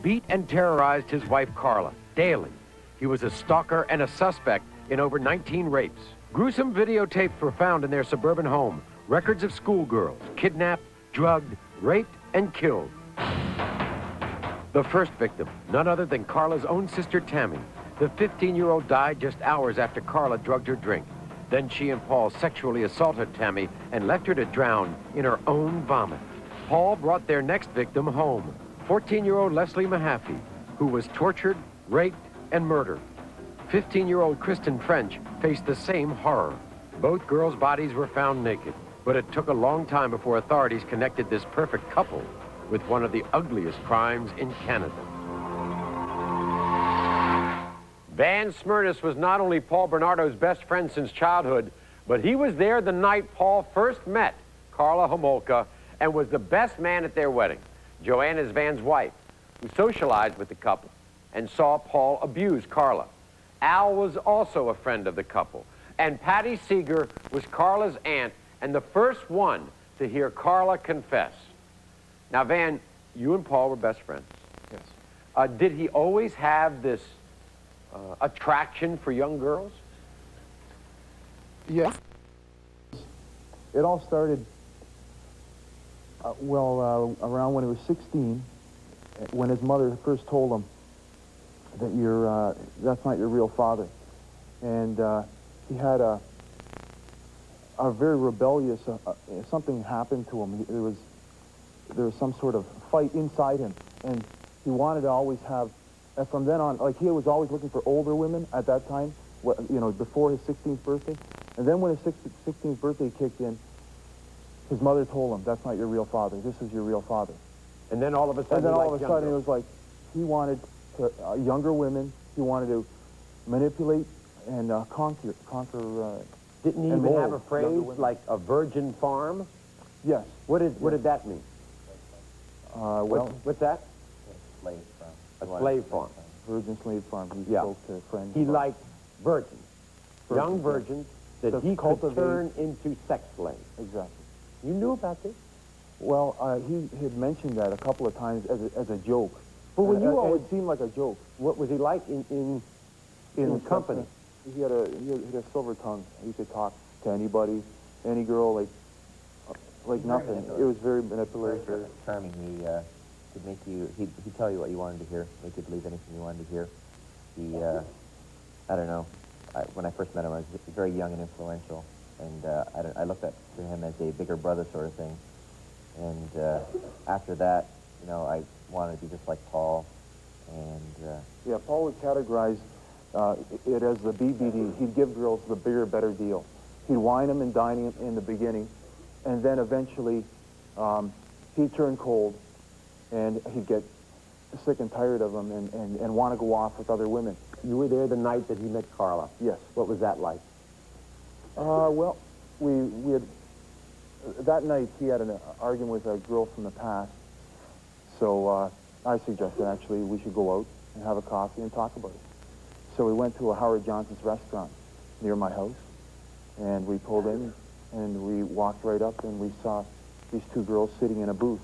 beat and terrorized his wife, Karla, daily. He was a stalker and a suspect in over 19 rapes. Gruesome videotapes were found in their suburban home. Records of schoolgirls kidnapped, drugged, raped, and killed. The first victim, none other than Karla's own sister, Tammy. The 15-year-old died just hours after Karla drugged her drink. Then she and Paul sexually assaulted Tammy and left her to drown in her own vomit. Paul brought their next victim home, 14-year-old Leslie Mahaffey, who was tortured, raped, and murdered. 15-year-old Kristen French faced the same horror. Both girls' bodies were found naked, but it took a long time before authorities connected this perfect couple with one of the ugliest crimes in Canada. Van Smyrnis was not only Paul Bernardo's best friend since childhood, but he was there the night Paul first met Karla Homolka and was the best man at their wedding. Joanne is Van's wife, who socialized with the couple and saw Paul abuse Karla. Al was also a friend of the couple, and Patty Seeger was Karla's aunt and the first one to hear Karla confess. Now, Van, you and Paul were best friends. Yes. Did he always have this attraction for young girls? Yes. It all started, around when he was 16, when his mother first told him that that's not your real father. And he had a very rebellious, something happened to him. There was some sort of fight inside him, and he wanted to always have, and from then on, like, he was always looking for older women at that time, before his 16th birthday. And then when his 16th birthday kicked in, his mother told him, that's not your real father, this is your real father. And then all of a sudden, it was like, he wanted younger women, he wanted to manipulate and conquer. Didn't he even have a phrase like a virgin farm? Yes. What did that mean? What's that? Slave farm. A slave farm. Virgin slave farm. He spoke to friends. He liked virgins, young virgins that he could turn into sex slaves. Exactly. You knew about this? Well, he had mentioned that a couple of times as a joke. But when it seemed like a joke. What was he like in company? He had a silver tongue. He could talk to anybody, any girl, like nothing. It was very manipulative. Very charming. He could make you. He'd tell you what you wanted to hear. Make you believe anything you wanted to hear. He, I don't know. When I first met him, I was very young and influential, and I looked up to him as a bigger brother sort of thing. And after that, I wanted to be just like Paul. And yeah, Paul would categorize it as the BBD. He'd give girls the bigger, better deal. He'd wine them and dine them in the beginning, and then eventually he'd turn cold, and he'd get sick and tired of them and want to go off with other women. You were there the night that he met Karla. Yes. What was that like? Well, we had, that night he had an argument with a girl from the past, so I suggested actually we should go out and have a coffee and talk about it. So we went to a Howard Johnson's restaurant near my house, and we pulled in, and we walked right up, and we saw these two girls sitting in a booth.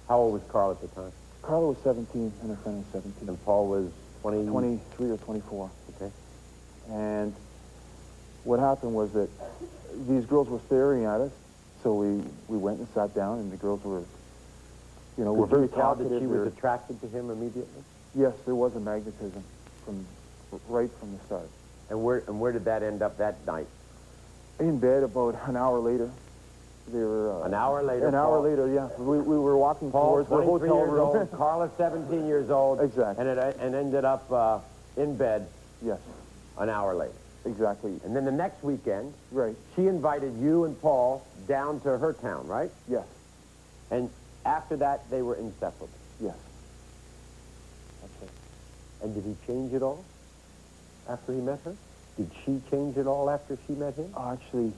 How old was Karla at the time? Karla was 17, and her friend was 17. And Paul was 23 or 24. Okay. And what happened was that these girls were staring at us, so we went and sat down, and the girls were, were very talkative. That she was attracted to him immediately? Yes, there was a magnetism right from the start. And where did that end up that night? In bed about an hour later. They were... an hour later? An hour later, yeah. We were walking towards the hotel room. Karla, 17 years old. Exactly. And ended up in bed. Yes. An hour later. Exactly. And then the next weekend, right, she invited you and Paul down to her town, right? Yes. And after that, they were inseparable. Yes. Okay. And did he change at all after he met her? Did she change at all after she met him? Actually,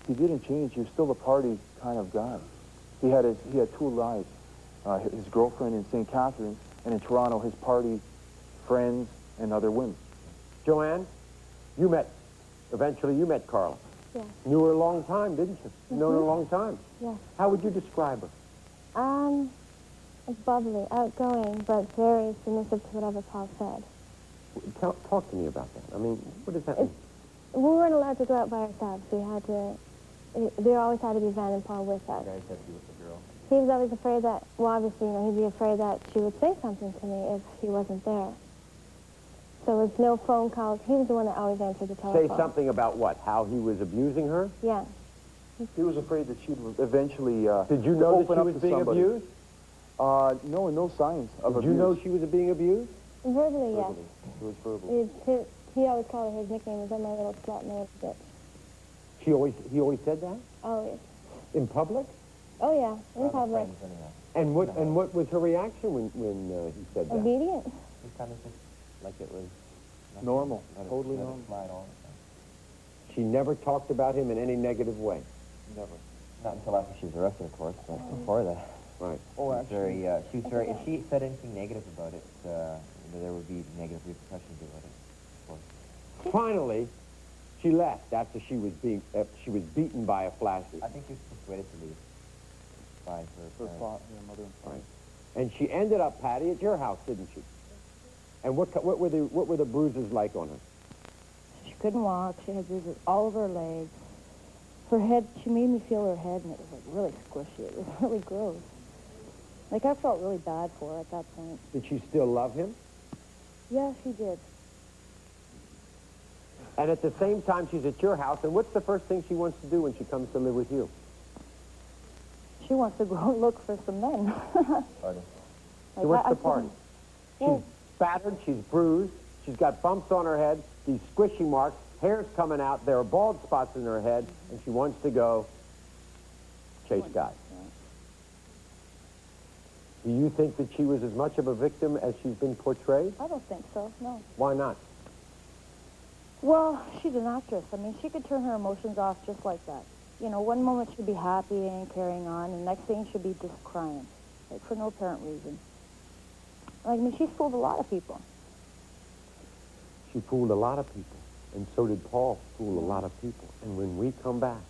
he didn't change. He was still the party kind of guy. He had two lives. His girlfriend in St. Catharines, and in Toronto, his party friends and other women. Joanne, eventually you met Karla. Yes. Knew her a long time, didn't you? Known her a long time. Yes. How would you describe her? bubbly, outgoing, but very submissive to whatever Paul said. Talk to me about that. I mean, what does that mean? We weren't allowed to go out by ourselves. We had to, there always had to be Van and Paul with us. You guys had to be with the girl. He was always afraid that, well, obviously, he'd be afraid that she would say something to me if he wasn't there. So there was no phone calls. He was the one that always answered the telephone. Say something about what? How he was abusing her? Yeah. He was afraid that she'd eventually Did you know that open she up was to being somebody. abused? No, no signs of Did abuse. you know she was being abused? Verbally, yes. It was verbal. He always called her, his nickname was, "Oh, my little slut, my little bitch." He always said that? Always. In public? Oh, yeah, in public. Friends, anyway. And what was her reaction when he said that? Obedient. He kind of just like it was nothing. Normal. Let it- Totally let it normal. slide all the time. She never talked about him in any negative way? Never. Not until after she was arrested, of course, but before that. Right. Oh, She was very, if she said anything negative about it, there would be negative repercussions about it, of course. Finally, she left after she was beaten by a flashy. I think she was persuaded to leave by her Her parents. mother and father. And she ended up, Patty, at your house, didn't she? And what were the bruises like on her? She couldn't walk. She had bruises all over her legs. Her head, she made me feel her head, and it was, like, really squishy. It was really gross. Like, I felt really bad for her at that point. Did she still love him? Yeah, she did. And at the same time, she's at your house, and what's the first thing she wants to do when she comes to live with you? She wants to go look for some men. Party. So what's the party? Well, She's battered, she's bruised, she's got bumps on her head, these squishy marks, hair's coming out, there are bald spots in her head, and she wants to go chase guys. Do you think that she was as much of a victim as she's been portrayed? I don't think so, no. Why not? Well, she's an actress. I mean, she could turn her emotions off just like that. You know, one moment she'd be happy and carrying on, and the next thing she'd be just crying, like for no apparent reason. Like, I mean, she's fooled a lot of people. She fooled a lot of people, and so did Paul fool a lot of people. And when we come back,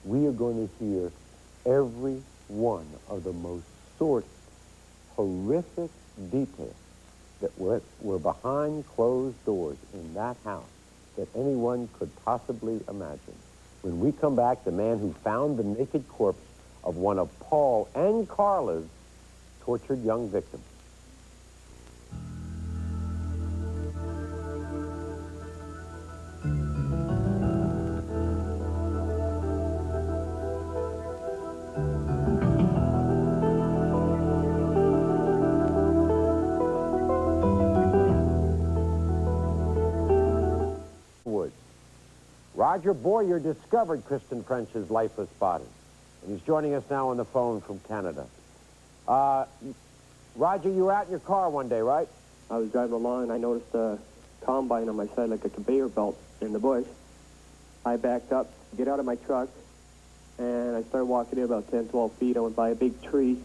we are going to hear every one of the most sordid, horrific details that were behind closed doors in that house that anyone could possibly imagine. When we come back, the man who found the naked corpse of one of Paul and Karla's tortured young victims. Roger Boyer discovered Kristen French's lifeless body, and he's joining us now on the phone from Canada. Roger, you were out in your car one day, right? I was driving along and I noticed a combine on my side like a conveyor belt in the bush. I backed up, get out of my truck, and I started walking in about 10, 12 feet. I went by a big tree,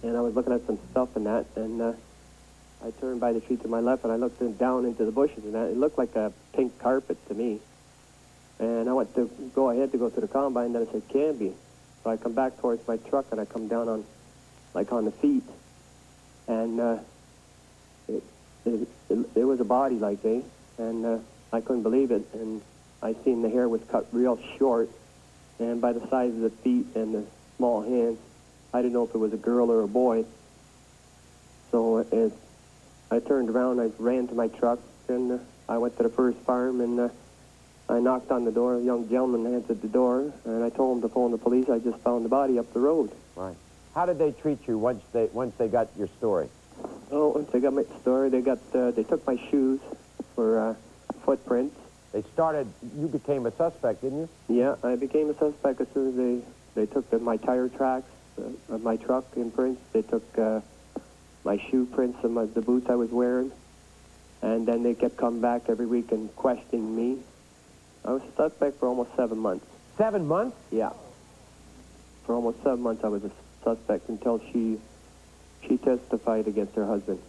and I was looking at some stuff in that, and I turned by the tree to my left, and I looked down into the bushes, and it looked like a pink carpet to me. And I went to go ahead to go to the combine, and then I said, "Can be." So I come back towards my truck, and I come down on the feet, and it was a body, like, and I couldn't believe it, and I seen the hair was cut real short, and by the size of the feet and the small hands, I didn't know if it was a girl or a boy. So I turned around, I ran to my truck, and I went to the first farm, and I knocked on the door. A young gentleman answered the door, and I told him to phone the police. I just found the body up the road. Right. How did they treat you once they got your story? Oh, once they got my story, they took my shoes for footprints. You became a suspect, didn't you? Yeah, I became a suspect as soon as they took my tire tracks of my truck imprints. They took my shoe prints of the boots I was wearing, and then they kept coming back every week and questioning me. I was a suspect for almost 7 months. 7 months? Yeah. For almost 7 months I was a suspect until she testified against her husband.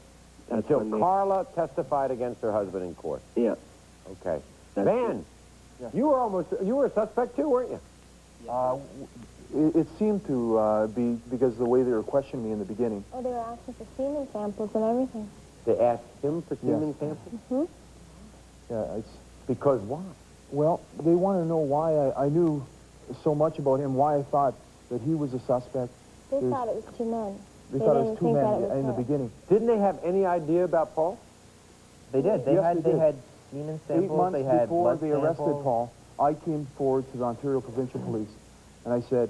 That's Until when Karla testified against her husband in court. Yeah. Okay. That's Van, Yeah. you were a suspect too, weren't you? It seemed to be because of the way they were questioning me in the beginning. Oh, they were asking for semen samples and everything. They asked him for semen samples? Hmm? Yeah, it's... Because why? Well, they wanted to know why I knew so much about him, why I thought that he was a suspect. They thought it was two men. They thought it didn't was two think men that it was in the her. beginning. Didn't they have any idea about Paul? They did. They had semen 8 samples. months They had before blood they arrested samples. Paul, I came forward to the Ontario Provincial Police, and I said,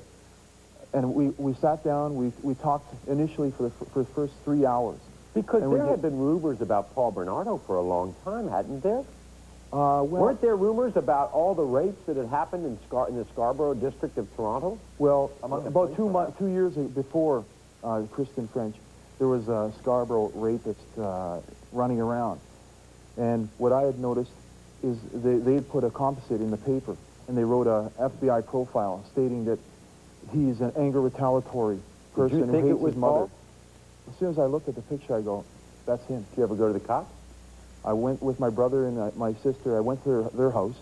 and we sat down, we talked initially for the first 3 hours. Because And we there did- had been rumors about Paul Bernardo for a long time, hadn't there? Well, Weren't there rumors about all the rapes that had happened in the Scarborough district of Toronto? well, Among the about police, 2 years before Kristen French, there was a Scarborough rapist running around. And what I had noticed is they had put a composite in the paper, and they wrote a FBI profile stating that he's an anger retaliatory person you who think hates it was his mother. Paul? As soon as I looked at the picture, I go, that's him. Did you ever go to the cops? I went with my brother and my sister. I went to their house,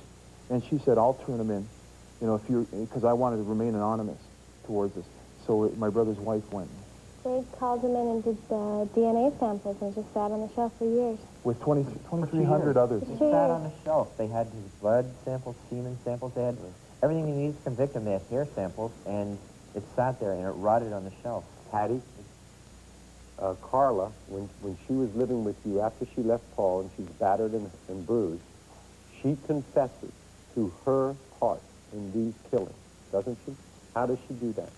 and she said, I'll turn him in, you know, because I wanted to remain anonymous towards this. So my brother's wife went. They called him in and did the DNA samples and just sat on the shelf for years. With 2,300 others. He sat on the shelf. They had his blood samples, semen samples. They had everything they needed to convict him. They had hair samples, and it sat there and it rotted on the shelf. Patty, Karla, when she was living with you after she left Paul and she's battered and bruised, she confesses to her part in these killings, doesn't she? How does she do that?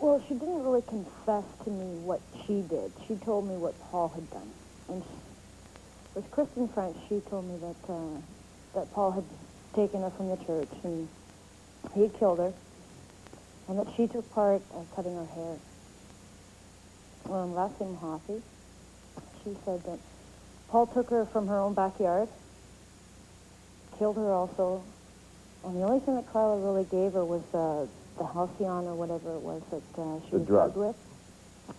Well, she didn't really confess to me what she did. She told me what Paul had done. And with Kristen French, she told me that Paul had taken her from the church and he had killed her, and that she took part in cutting her hair. Last name Hoffy. She said that Paul took her from her own backyard, killed her also, and the only thing that Karla really gave her was the halcyon or whatever it was that she The was drug. drugged with,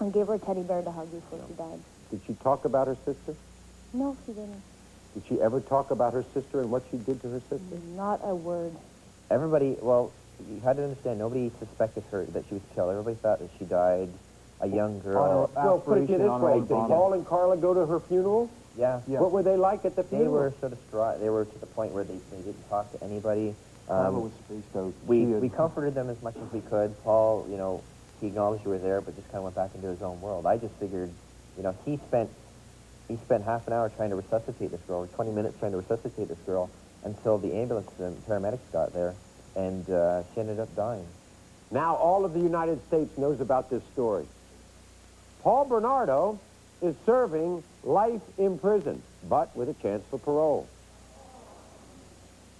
and gave her a teddy bear to hug before she died. Did she talk about her sister? No, she didn't. Did she ever talk about her sister and what she did to her sister? Not a word. Everybody, well, you had to understand, nobody suspected her that she was killed. Everybody thought that she died a young girl. Well, put it this Aspiration on way, her did own Paul and Karla go to her funeral? Yeah. Yeah. What were they like at the They funeral? were so distraught. They were to the point where they didn't talk to anybody. Karla was spaced out. We comforted them as much as we could. Paul, you know, he acknowledged you were there, but just kind of went back into his own world. I just figured, you know, he spent half an hour trying to resuscitate this girl, or 20 minutes trying to resuscitate this girl, until the ambulance and paramedics got there, and she ended up dying. Now all of the United States knows about this story. Paul Bernardo is serving life in prison, but with a chance for parole.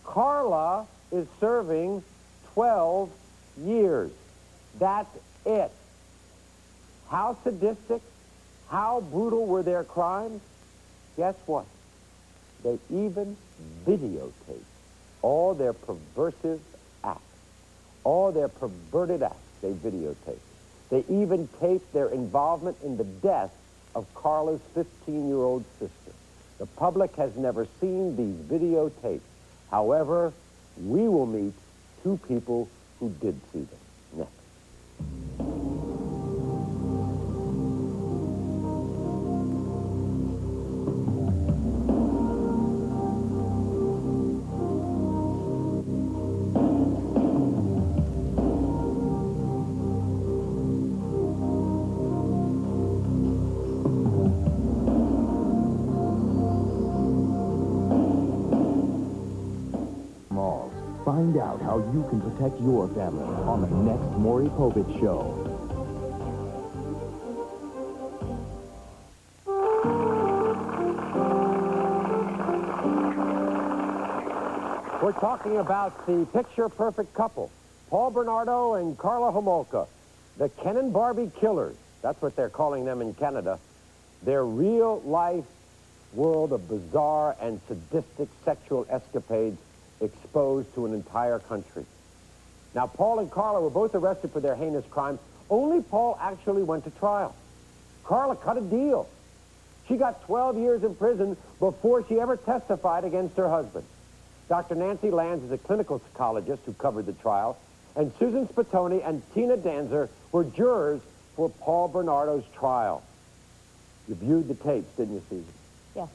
Karla is serving 12 years. That's it. How sadistic, how brutal were their crimes? Guess what? They even videotaped all their perversive acts, all their perverted acts they videotaped. They even taped their involvement in the death of Karla's 15-year-old sister. The public has never seen these videotapes. However, we will meet two people who did see them next. Find out how you can protect your family on the next Maury Povich Show. We're talking about the picture-perfect couple, Paul Bernardo and Karla Homolka, the Ken and Barbie killers. That's what they're calling them in Canada. Their real-life world of bizarre and sadistic sexual escapades exposed to an entire country. Now, Paul and Karla were both arrested for their heinous crimes. Only Paul actually went to trial. Karla cut a deal. She got 12 years in prison before she ever testified against her husband. Dr. Nancy Lands is a clinical psychologist who covered the trial, and Susan Spitoni and Tina Danzer were jurors for Paul Bernardo's trial. You viewed the tapes, didn't you, Susan? Yes.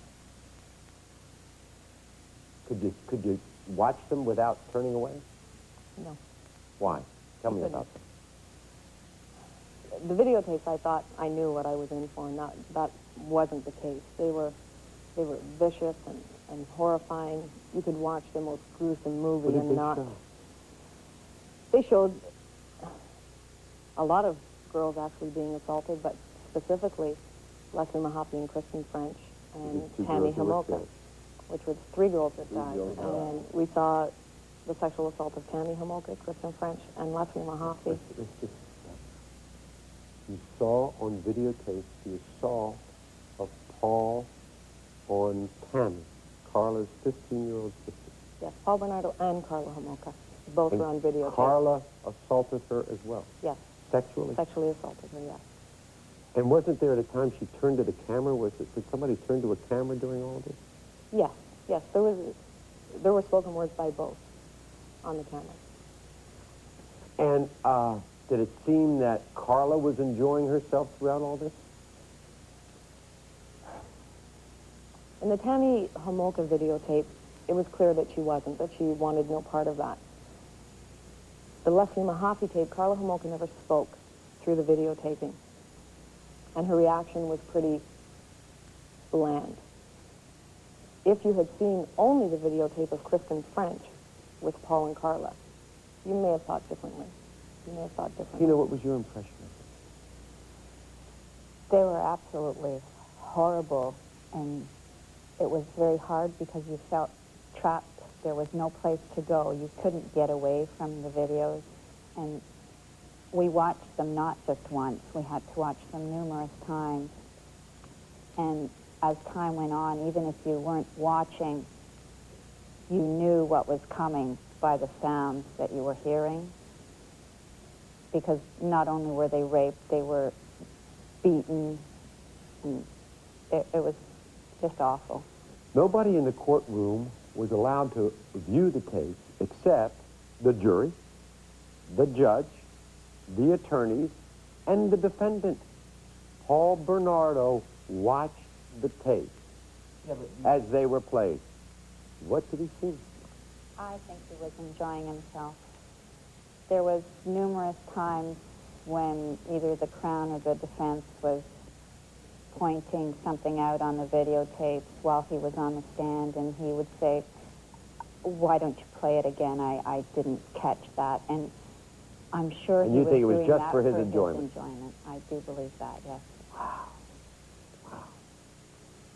Could you watch them without turning away? No. Why? Tell me about them. The videotapes, I thought I knew what I was in for, and that wasn't the case. They were vicious and horrifying. You could watch the most gruesome movie What did and they not... show? They showed a lot of girls actually being assaulted, but specifically Leslie Mahaffey and Kristen French and Two Tammy girls who were Homolka, killed. which was 3 girls that died. girls died. And we saw the sexual assault of Tammy Homolka, Kristen French, and Leslie Mahaffey. You saw on videotapes the assault of Paul on Tammy, Karla's 15-year-old sister. Yes, Paul Bernardo and Karla Homolka. Both were on videotape. Karla assaulted her as well? Yes. Sexually? Sexually assaulted her, yes. And wasn't there at a time she turned to the camera? Did somebody turn to a camera during all of this? Yes, yes. There were spoken words by both on the camera. And did it seem that Karla was enjoying herself throughout all this? In the Tammy Homolka videotape, it was clear that she wasn't, that she wanted no part of that. The Leslie Mahaffey tape, Karla Homolka never spoke through the videotaping. And her reaction was pretty bland. If you had seen only the videotape of Kristen French with Paul and Karla, you may have thought differently. You may have thought differently. You know, what was your impression of it? They were absolutely horrible, and it was very hard because you felt trapped. There was no place to go. You couldn't get away from the videos, and we watched them not just once. We had to watch them numerous times, and as time went on, even if you weren't watching, you knew what was coming by the sounds that you were hearing, because not only were they raped, they were beaten, and it was just awful. Nobody in the courtroom was allowed to view the tapes except the jury, the judge, the attorneys, and the defendant. Paul Bernardo watched the tapes as they were played. What did he see? I think he was enjoying himself. There was numerous times when either the Crown or the defense was pointing something out on the videotapes while he was on the stand, and he would say, "Why don't you play it again? I didn't catch that." And I'm sure And he you was think it was doing just that for his enjoyment? I do believe that, yes.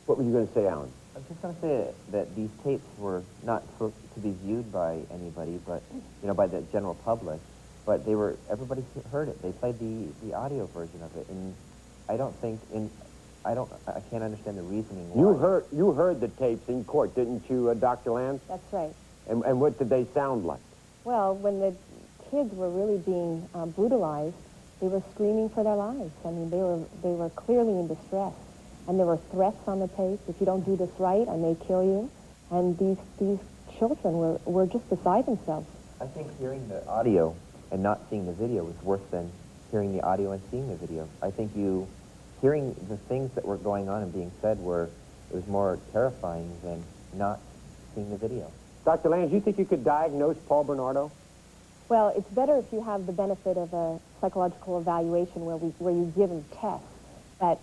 What were you going to say, Alan? I was just going to say that these tapes were not supposed to be viewed by anybody, but, you know, by the general public, but everybody heard it. They played the audio version of it, and I can't understand the reasoning why. You heard the tapes in court, didn't you, Dr. Lance? That's right. And what did they sound like? Well, when the kids were really being brutalized, they were screaming for their lives. I mean, they were clearly in distress. And there were threats on the tape. If you don't do this right, I may kill you. And these children were just beside themselves. I think hearing the audio and not seeing the video was worse than hearing the audio and seeing the video. I think hearing the things that were going on and being said it was more terrifying than not seeing the video. Dr. Lance, you think you could diagnose Paul Bernardo? Well, it's better if you have the benefit of a psychological evaluation where you give him tests that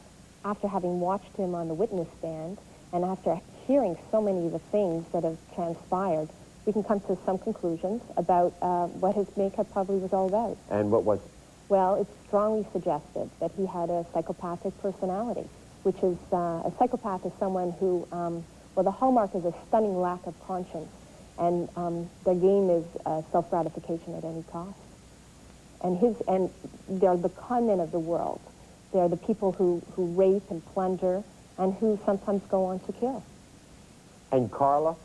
after having watched him on the witness stand and after hearing so many of the things that have transpired, we can come to some conclusions about what his makeup probably was all about. And what was it? Well, it's strongly suggestive that he had a psychopathic personality, which is a psychopath is someone who, well, the hallmark is a stunning lack of conscience, and their game is self-gratification at any cost. And they're the con men of the world. They're the people who rape and plunder and who sometimes go on to kill. And Karla?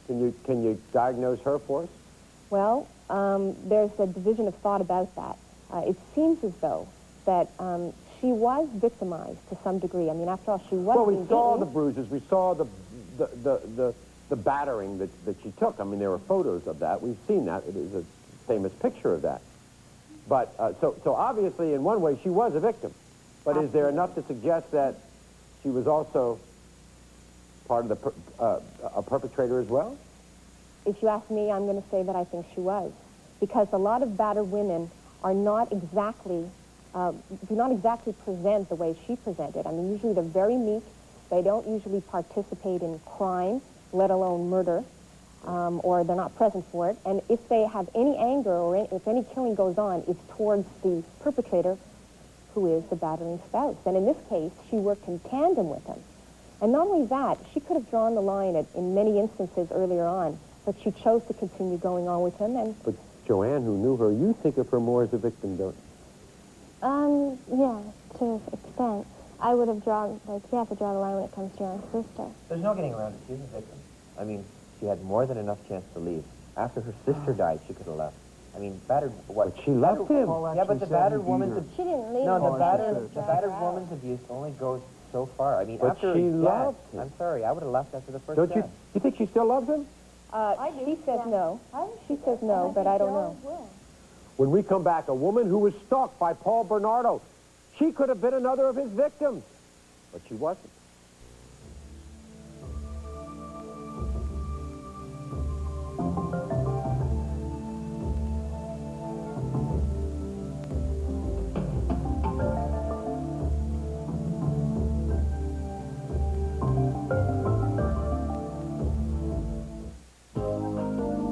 Can you diagnose her for us? Well, there's a division of thought about that. It seems as though that she was victimized to some degree. I mean, after all, she was Well, we being saw beaten. the bruises. We saw the battering that she took. I mean, there were photos of that. We've seen that. It is a famous picture of that. But, so obviously, in one way, she was a victim. But is there enough to suggest that she was also part of a perpetrator as well? If you ask me, I'm going to say that I think she was. Because a lot of battered women are not exactly, do not exactly present the way she presented. I mean, usually they're very meek. They don't usually participate in crime, let alone murder, or they're not present for it. And if they have any anger or if any killing goes on, it's towards the perpetrator, who is the battering spouse. And in this case, she worked in tandem with him. And not only that, she could have drawn the line in many instances earlier on, but she chose to continue going on with him. And but Joanne, who knew her, you think of her more as a victim, don't you? Yeah, to an extent. I would have drawn, like, you have to draw the line when it comes to your own sister. There's no getting around it. She was a victim. I mean, she had more than enough chance to leave. After her sister died, she could have left. I mean, battered... What? But she left him. Yeah, but the battered woman's... She didn't leave. No, him. the battered woman's abuse only goes so far. I mean, But after she his death, loved him. I'm sorry, I would have left after the first Don't you? death. You think she still loves him? she says no. She says no, but I don't know. When we come back, a woman who was stalked by Paul Bernardo. She could have been another of his victims, but she wasn't.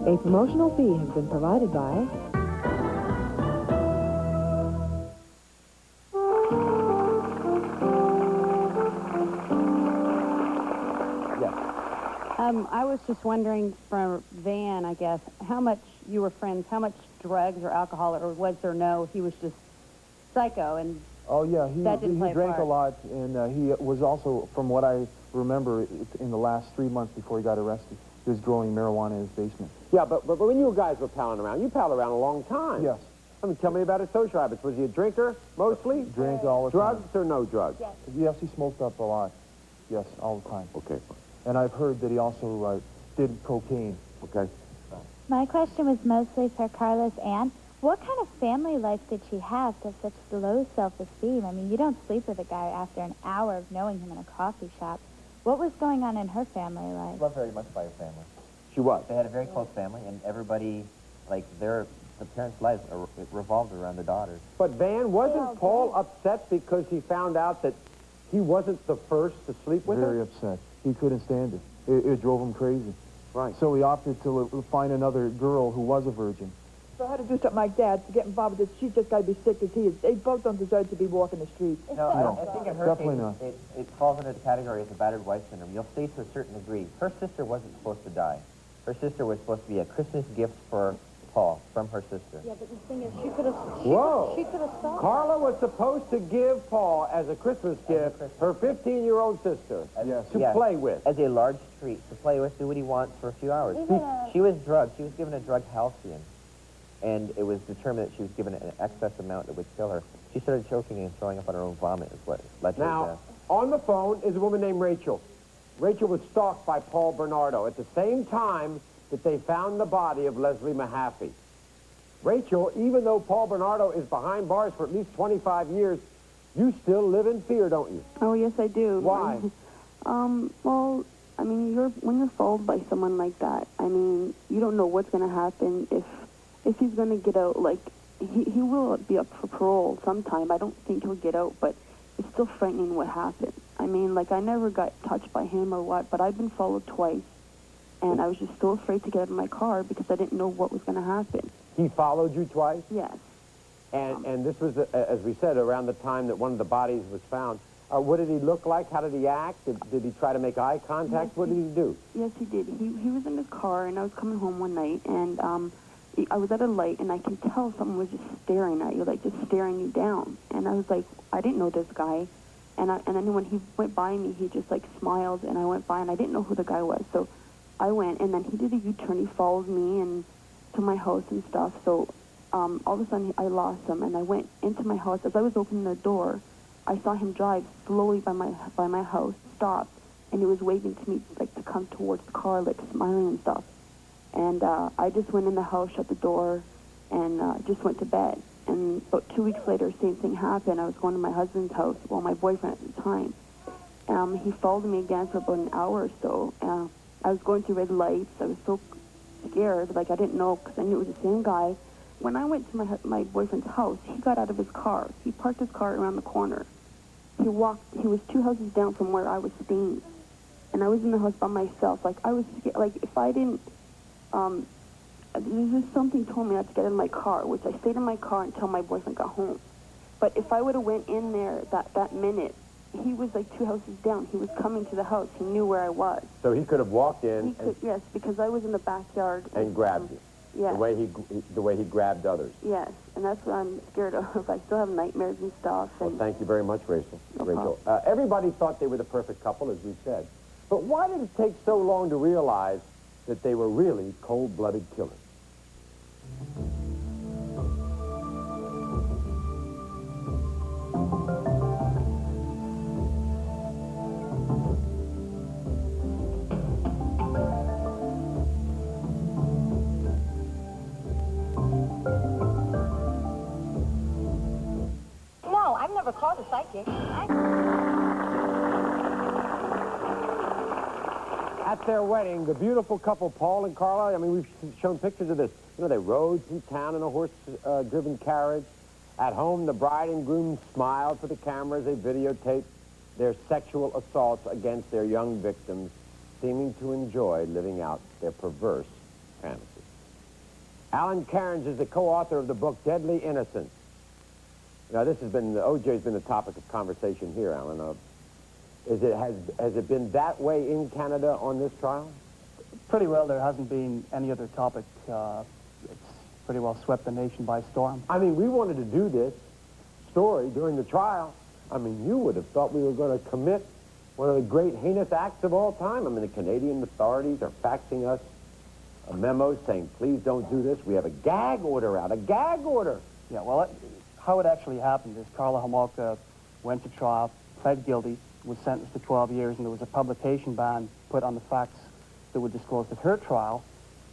A promotional fee has been provided by I was just wondering from Van, I guess, how much you were friends, how much drugs or alcohol, or was there no, he was just psycho and Oh, yeah, that didn't play he drank part. a lot, and he was also, from what I remember, in the last 3 months before he got arrested, he was growing marijuana in his basement. Yeah, but when you guys were palling around, you palled around a long time. Yes. I mean, tell me about his social habits. Was he a drinker, mostly? Drank all the Drugs or no drugs? Yes. Yes, he smoked up a lot. Yes, all the time. Okay. And I've heard that he also did cocaine. Okay. My question was mostly for Karla's aunt. What kind of family life did she have to have such low self-esteem? I mean, you don't sleep with a guy after an hour of knowing him in a coffee shop. What was going on in her family life? Loved very much by her family. She was. They had a very close family, and everybody, like, the parents' lives revolved around the daughters. But Van, wasn't Paul upset because he found out that he wasn't the first to sleep with Very her? upset. He couldn't stand it. It drove him crazy. Right. So he opted to find another girl who was a virgin. For her to do something like that, to get involved with this, she's just got to be sick as he is. They both don't deserve to be walking the streets. No, I think in her Definitely case, not. it falls under the category as a battered wife syndrome. You'll stay to a certain degree. Her sister wasn't supposed to die. Her sister was supposed to be a Christmas gift for Paul from her sister. Yeah, but the thing is, she could have... Whoa. She could have stopped. Carla was supposed to give Paul, as a Christmas gift, her 15-year-old sister to play with. As a large treat to play with, do what he wants for a few hours. She was drugged. She was given a drug halcyon. And it was determined that she was given an excess amount that would kill her. She started choking and throwing up on her own vomit is what led to her Now, death. on the phone is a woman named Rachel. Rachel was stalked by Paul Bernardo at the same time that they found the body of Leslie Mahaffey. Rachel, even though Paul Bernardo is behind bars for at least 25 years, you still live in fear, don't you? Oh, yes, I do. Why? Well, I mean, when you're fooled by someone like that, I mean, you don't know what's going to happen if he's going to get out. Like, he will be up for parole sometime. I don't think he'll get out, but it's still frightening what happened. I mean, like, I never got touched by him or what, but I've been followed twice, and I was just so afraid to get out of my car because I didn't know what was going to happen. He followed you twice? Yes. And this was, as we said, around the time that one of the bodies was found. What did he look like? How did he act? Did he try to make eye contact? Yes, What did he do? Yes, he did. He was in his car, and I was coming home one night, and I was at a light, and I can tell someone was just staring at you, like just staring you down. And I was like, I didn't know this guy. And then when he went by me, he just like smiled, and I went by, and I didn't know who the guy was. So I went, and then he did a U-turn. He followed me and to my house and stuff. So all of a sudden, I lost him, and I went into my house. As I was opening the door, I saw him drive slowly by my house, stop, and he was waving to me like to come towards the car, like smiling and stuff. And I just went in the house, shut the door, and just went to bed. And about 2 weeks later, same thing happened. I was going to my husband's house, well, my boyfriend at the time. He followed me again for about an hour or so. I was going through red lights. I was so scared, like I didn't know, because I knew it was the same guy. When I went to my boyfriend's house, he got out of his car. He parked his car around the corner. He was 2 houses down from where I was staying. And I was in the house by myself. Like, I was scared. Like, if I didn't, there's just something told me not to get in my car, which I stayed in my car until my boyfriend got home. But if I would have went in there that minute, he was like 2 houses down. He was coming to the house. He knew where I was. So he could have walked in. Yes, because I was in the backyard. And grabbed you. Yes. The way he grabbed others. Yes, and that's what I'm scared of. I still have nightmares and stuff. Well, thank you very much, Rachel. No Everybody thought they were the perfect couple, as we said. But why did it take so long to realize that they were really cold-blooded killers? No, I've never called a psychic. At their wedding, the beautiful couple, Paul and Karla, I mean, we've shown pictures of this. You know, they rode through town in a horse-driven carriage. At home, the bride and groom smiled for the cameras. They videotaped their sexual assaults against their young victims, seeming to enjoy living out their perverse fantasies. Alan Cairns is the co-author of the book Deadly Innocence. Now, OJ's been the topic of conversation here, Alan. Has it been that way in Canada on this trial? Pretty well. There hasn't been any other topic. It's pretty well swept the nation by storm. I mean, we wanted to do this story during the trial. I mean, you would have thought we were going to commit one of the great heinous acts of all time. I mean, the Canadian authorities are faxing us a memo saying, please don't do this. We have a gag order out, a gag order. Yeah, well, how it actually happened is Karla Homolka went to trial, pled guilty, was sentenced to 12 years, and there was a publication ban put on the facts that were disclosed at her trial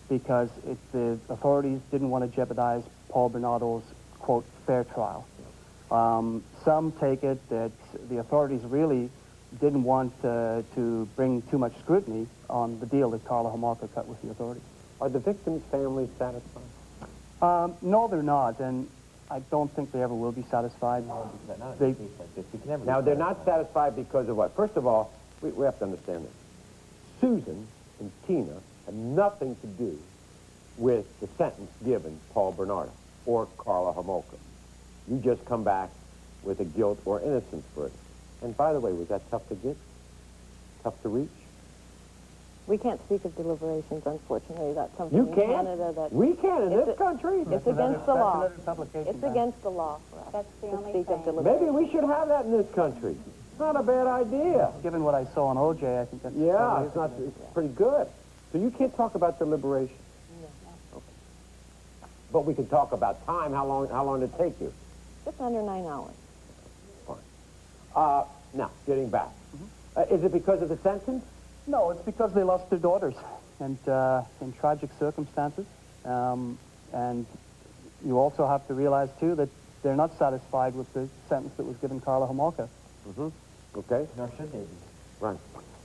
because the authorities didn't want to jeopardize Paul Bernardo's, quote, fair trial. Some take it that the authorities really didn't want to bring too much scrutiny on the deal that Karla Homolka cut with the authorities. Are the victims' families satisfied? No, they're not, and I don't think they ever will be satisfied. Now, they're not satisfied because of what? First of all, we have to understand this. Susan and Tina had nothing to do with the sentence given Paul Bernardo or Karla Homolka. You just come back with a guilt or innocence verdict. And by the way, was that tough to get? Tough to reach? We can't speak of deliberations, unfortunately. That's something in Canada that... We can in this country. It's against the law. It's against the law for us. That's the only speak thing. of deliberations. Maybe we should have that in this country. It's not a bad idea. Given what I saw on OJ, I think that's... Yeah, it's pretty good. So you can't talk about deliberation? No. Okay. But we can talk about time. How long did it take you? Just under 9 hours. Fine. Now, getting back. Is it because of the sentence? No, it's because they lost their daughters, and in tragic circumstances. And you also have to realize, too, that they're not satisfied with the sentence that was given Karla Homolka. Okay. Nor should they be. Right.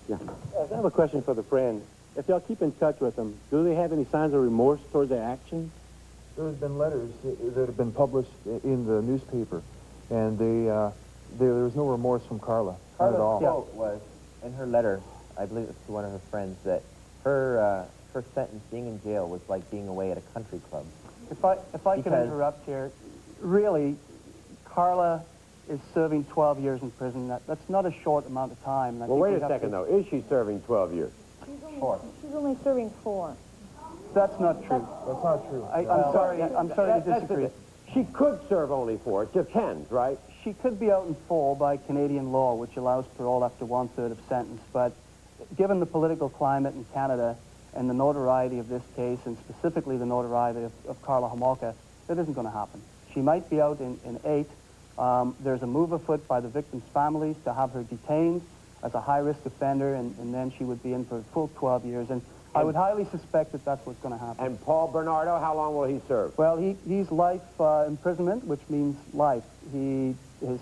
Yeah. I have a question for the friend. If y'all keep in touch with them, do they have any signs of remorse towards their actions? There's been letters that have been published in the newspaper, and there was no remorse from Karla, not at all. Karla's quote was, in her letter, I believe it was to one of her friends, that her sentence being in jail was like being away at a country club. If I can interrupt here, really, Karla is serving 12 years in prison. That's not a short amount of time. Well, wait a second, though. Is she serving 12 years? She's only serving 4. That's not true. That's not true. I'm sorry to disagree. She could serve only 4. It depends, right? She could be out in full by Canadian law, which allows parole after 1/3 of sentence. But given the political climate in Canada and the notoriety of this case, and specifically the notoriety of Karla Homolka, that isn't going to happen. She might be out in 8. There's a move afoot by the victims' families to have her detained as a high-risk offender, and then she would be in for a full 12 years. And I would highly suspect that that's what's going to happen. And Paul Bernardo, how long will he serve? Well, he's life imprisonment, which means life. His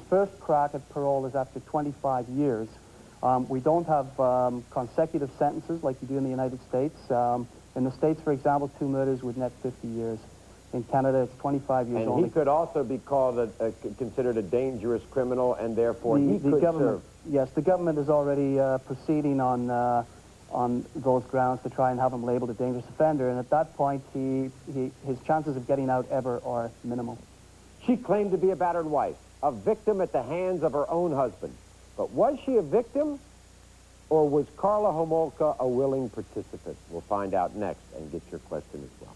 first crack at parole is after 25 years. We don't have consecutive sentences like you do in the United States. In the States, for example, 2 murders would net 50 years. In Canada, it's 25 years only. And he could also be called considered a dangerous criminal, and therefore he could serve. Yes, the government is already proceeding on those grounds to try and have him labeled a dangerous offender, and at that point, his chances of getting out ever are minimal. She claimed to be a battered wife, a victim at the hands of her own husband. But was she a victim, or was Karla Homolka a willing participant? We'll find out next and get your question as well.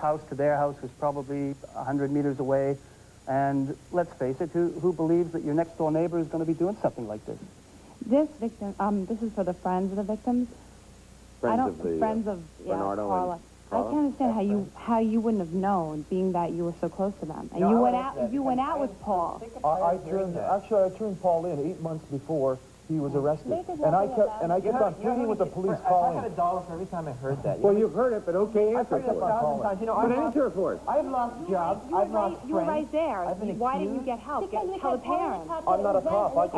House to their house was probably 100 meters away, and let's face it, who believes that your next door neighbor is going to be doing something like this? This victim, this is for the friends of the victims. Friends of Bernardo Karla. I can't understand how you wouldn't have known, being that you were so close to them, and you went out with Paul. I turned Paul in 8 months before he was arrested, and I kept on pleading with the police calling. I had $1 for every time I heard that. Well, you've heard it, but okay, answer I've heard it 1,000 times. You know, but answer for it. I've lost jobs. I've lost friends. You were right there. I've been Why didn't you get help? Tell the parents. I'm not a cop. I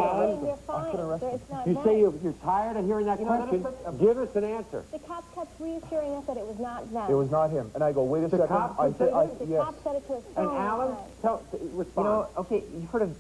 could arrest him. You say you're tired of hearing that question? Give us an answer. The cops kept reassuring us that it was not them. It was not him. And I go, wait a second. The cops said The cops said it to us. And Alan, respond. You know, okay, you've heard of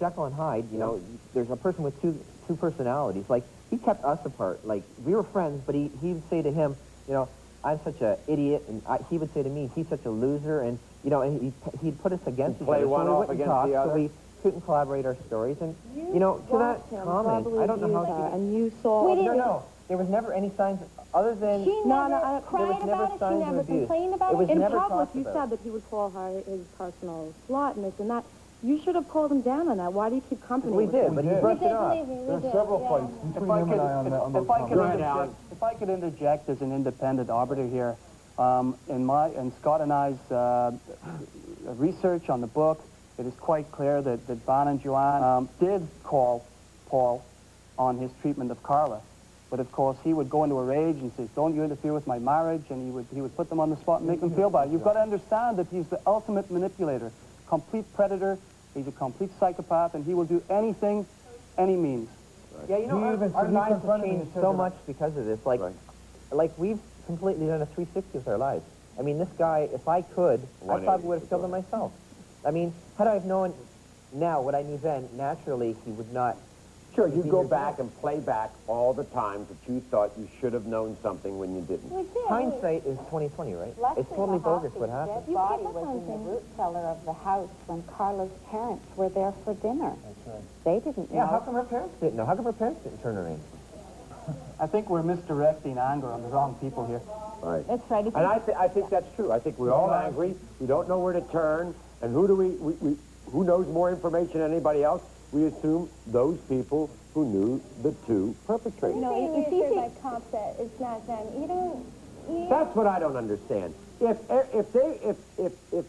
Jekyll and Hyde. You know, there's a person with two personalities. Like, he kept us apart. Like, we were friends, but he would say to him, you know, I'm such an idiot, and he would say to me, he's such a loser, and, you know, and he'd put us against each other. Play one off against the other. So we couldn't collaborate our stories, and, you know, to that comment, I don't know how... And you saw... No, there was never any signs, other than... She never cried about it, she never complained about it. In public, you said that he would call her his personal slut and this and that. You should have called him down on that. Why do you keep company with him? We did, but he brushed it off. There were several fights between him and I on those conversations. If I could interject as an independent arbiter here, in Scott and I's research on the book, it is quite clear that Van and Joanne did call Paul on his treatment of Karla. But of course, he would go into a rage and say, don't you interfere with my marriage, and he would put them on the spot and make them feel bad. You've got to understand that he's the ultimate manipulator, complete predator. He's a complete psychopath, and he will do anything, any means. Right. Yeah, you know, our lives have changed so much because of this. Like we've completely done a 360 with our lives. I mean, this guy, if I could, I probably would have killed him myself. I mean, had I known now what I knew then, naturally, he would not... Sure, you go back and play back all the times that you thought you should have known something when you didn't. We did. Hindsight is 20/20, right? It's totally bogus what happened. His body was in the root cellar of the house when Karla's parents were there for dinner. That's right. They didn't know. Yeah, how come her parents didn't know? How come her parents didn't turn her in? I think we're misdirecting anger on the wrong people here. Right. That's right. And I think that's true. I think we're all angry. We don't know where to turn. And who knows more information than anybody else? We assume those people who knew the two perpetrators. No, it's easy. By cops that it's not them. You don't. That's what I don't understand. If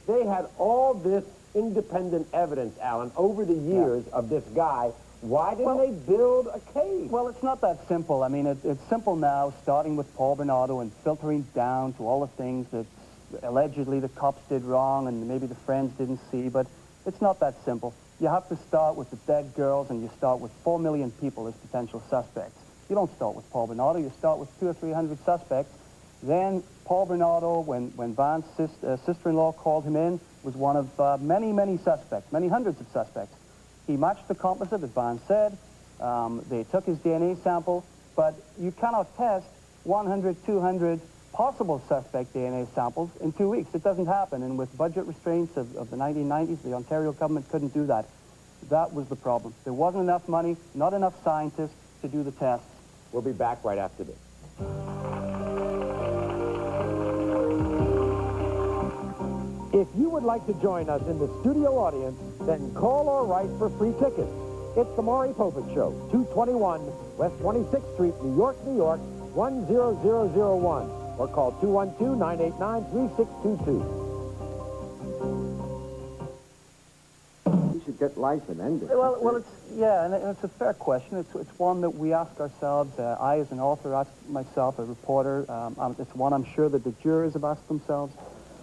they had all this independent evidence, Alan, over the years of this guy, why didn't they build a case? Well, it's not that simple. I mean, it's simple now, starting with Paul Bernardo and filtering down to all the things that allegedly the cops did wrong and maybe the friends didn't see, but it's not that simple. You have to start with the dead girls, and you start with 4 million people as potential suspects. You don't start with Paul Bernardo. You start with 200 or 300 suspects. Then Paul Bernardo, when Van's sister-in-law called him in, was one of many, many suspects, many hundreds of suspects. He matched the composite, as Van said. They took his DNA sample, but you cannot test 100, 200 possible suspect DNA samples in 2 weeks. It doesn't happen, and with budget restraints of the 1990s, the Ontario government couldn't do that. That was the problem. There wasn't enough money, not enough scientists to do the tests. We'll be back right after this. If you would like to join us in the studio audience, then call or write for free tickets. It's the Maury Povich Show, 221 West 26th Street, New York, New York, 10001. Or call 212-989-3622. You should get life and end it. Well, it's, yeah, and it's a fair question. It's one that we ask ourselves. I, as an author, ask myself, a reporter. It's one I'm sure that the jurors have asked themselves.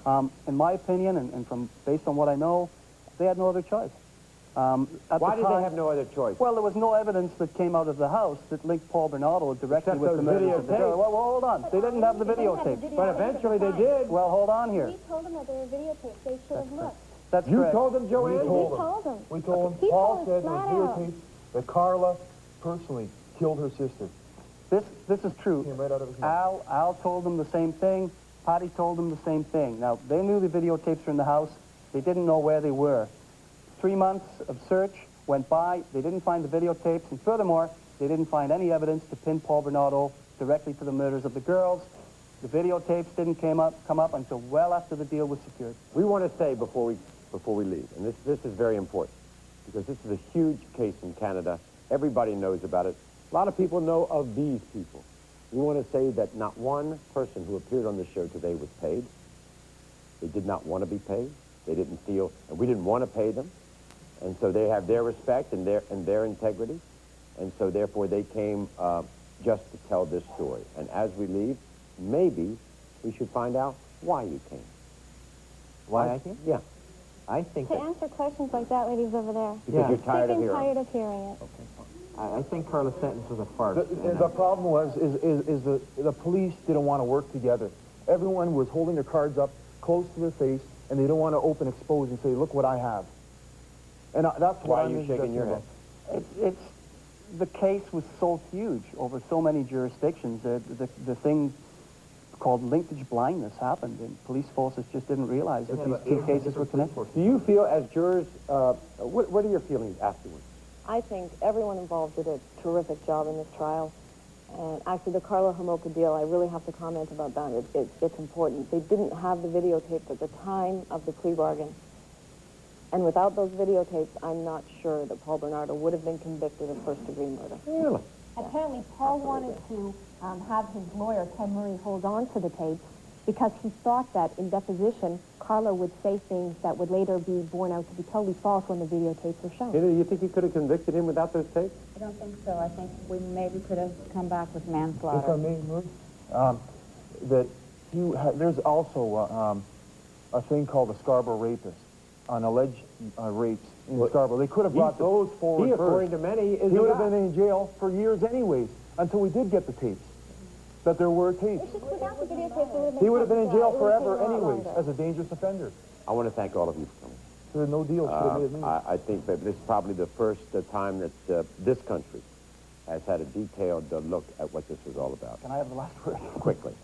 In my opinion, and from based on what I know, they had no other choice. Why did they have no other choice? Well, there was no evidence that came out of the house that linked Paul Bernardo directly with the murders of the girl. Well, hold on. They didn't have the videotapes. But eventually they did. Well, hold on here. We told them that there were videotapes. They should have looked. That's you correct. told them, Joanne? We told them. We told him. He Paul told said us there flat was out. videotapes that Karla personally killed her sister. This is true. Came right out of his mouth. Al told them the same thing. Patty told them the same thing. Now, they knew the videotapes were in the house. They didn't know where they were. 3 months of search went by. They didn't find the videotapes. And furthermore, they didn't find any evidence to pin Paul Bernardo directly to the murders of the girls. The videotapes didn't come up until well after the deal was secured. We want to say before we leave, and this is very important, because this is a huge case in Canada. Everybody knows about it. A lot of people know of these people. We want to say that not one person who appeared on the show today was paid. They did not want to be paid. They didn't feel, and we didn't want to pay them. And so they have their respect and their integrity. And so therefore they came just to tell this story. And as we leave, maybe we should find out why you came. Why I came? Yeah. I think To that... answer questions like that, ladies over there. Because you're tired of Sick and hearing tired of hearing it. I think Karla's sentence was a farce. The problem was the police didn't want to work together. Everyone was holding their cards up close to their face, and they don't want to open, expose, and say, "Look what I have." And that's why are you shaking your head? The case was so huge over so many jurisdictions that the thing called linkage blindness happened, and police forces just didn't realize that these two cases were connected. Do you feel, as jurors, what are your feelings afterwards? I think everyone involved did a terrific job in this trial. And actually, the Karla Homolka deal, I really have to comment about that. It's important. They didn't have the videotapes at the time of the plea bargain. And without those videotapes, I'm not sure that Paul Bernardo would have been convicted of first-degree murder. Really? Apparently, Paul wanted to have his lawyer, Ken Maury, hold on to the tapes because he thought that in deposition, Karla would say things that would later be borne out to be totally false when the videotapes were shown. Do you think you could have convicted him without those tapes? I don't think so. I think we maybe could have come back with manslaughter. If I may, Murph, there's also a thing called a Scarborough rapist, on alleged rapes in Scarborough. They could have brought those forward first. According to many, he would have been in jail for years anyways, until we did get the tapes, that there were tapes. He would have been in jail forever anyways, as a dangerous offender. I want to thank all of you for coming. There's no deal. I think that this is probably the first time that this country has had a detailed look at what this was all about. Can I have the last word? Quickly.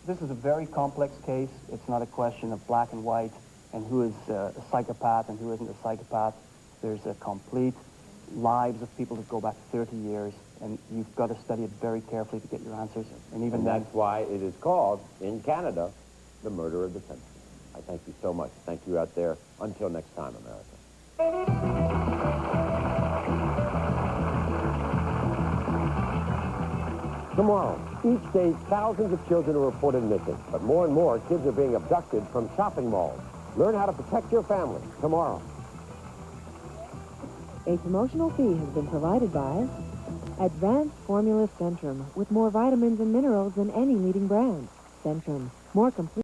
This is a very complex case. It's not a question of black and white and who is a psychopath and who isn't a psychopath. There's a complete lives of people that go back 30 years, and you've got to study it very carefully to get your answers. And even then, that's why it is called, in Canada, the murder of the century. I thank you so much. Thank you out there. Until next time, America. Tomorrow, each day, thousands of children are reported missing, but more and more kids are being abducted from shopping malls. Learn how to protect your family tomorrow. A promotional fee has been provided by Advanced Formula Centrum, with more vitamins and minerals than any leading brand. Centrum, more complete.